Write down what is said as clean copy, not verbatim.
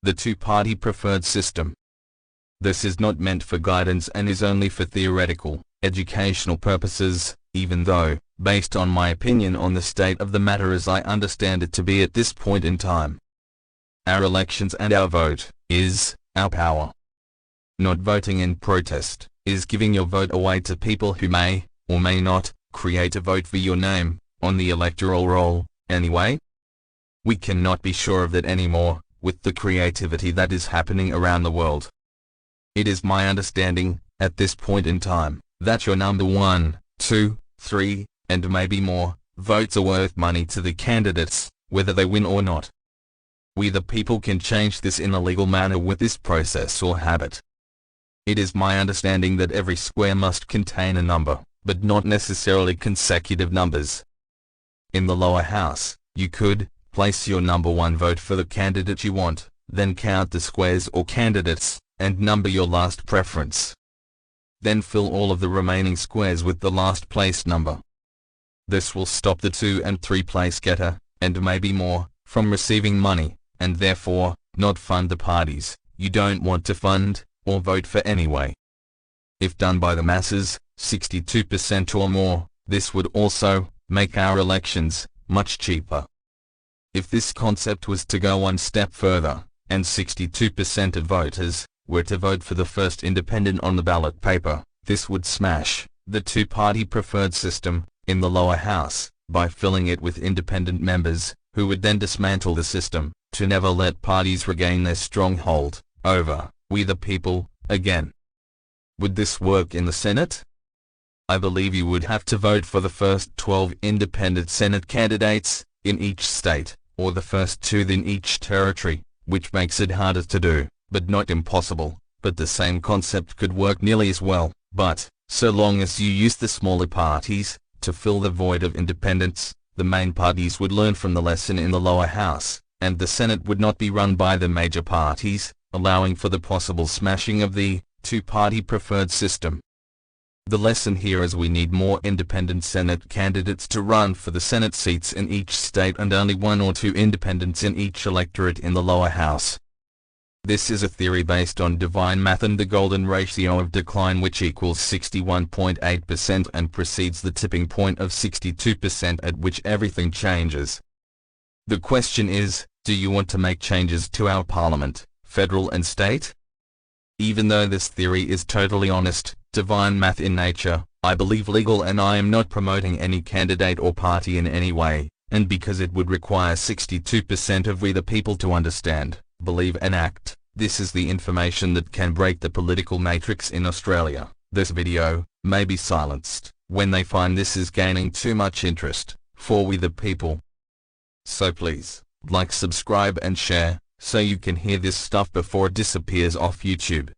the two-party preferred system. This is not meant for guidance and is only for theoretical, educational purposes, even though, based on my opinion on the state of the matter as I understand it to be at this point in time, our elections and our vote is our power. Not voting in protest is giving your vote away to people who may, or may not, create a vote for your name on the electoral roll, anyway. We cannot be sure of that anymore, with the creativity that is happening around the world. It is my understanding, at this point in time, that your number 1, 2, 3, and maybe more, votes are worth money to the candidates, whether they win or not. We the people can change this in a legal manner with this process or habit. It is my understanding that every square must contain a number, but not necessarily consecutive numbers. In the lower house, you could place your number 1 vote for the candidate you want, then count the squares or candidates, and number your last preference. Then fill all of the remaining squares with the last place number. This will stop the 2 and 3 place getter, and maybe more, from receiving money, and therefore, not fund the parties you don't want to fund, or vote for anyway. If done by the masses, 62% or more, this would also make our elections much cheaper. If this concept was to go one step further, and 62% of voters were to vote for the first independent on the ballot paper, this would smash the two-party preferred system in the lower house by filling it with independent members, who would then dismantle the system to never let parties regain their stronghold over we the people again. Would this work in the Senate? I believe you would have to vote for the first 12 independent Senate candidates in each state, or the first 2 in each territory, which makes it harder to do, but not impossible. But the same concept could work nearly as well, but, so long as you use the smaller parties to fill the void of independence, the main parties would learn from the lesson in the lower house, and the Senate would not be run by the major parties, allowing for the possible smashing of the two-party preferred system. The lesson here is we need more independent Senate candidates to run for the Senate seats in each state and only 1 or 2 independents in each electorate in the lower house. This is a theory based on divine math and the golden ratio of decline, which equals 61.8% and precedes the tipping point of 62% at which everything changes. The question is, do you want to make changes to our parliament, federal and state? Even though this theory is totally honest, divine math in nature, I believe legal, and I am not promoting any candidate or party in any way, and because it would require 62% of we the people to understand, believe and act, this is the information that can break the political matrix in Australia. This video may be silenced when they find this is gaining too much interest for we the people. So please, like, subscribe and share, so you can hear this stuff before it disappears off YouTube.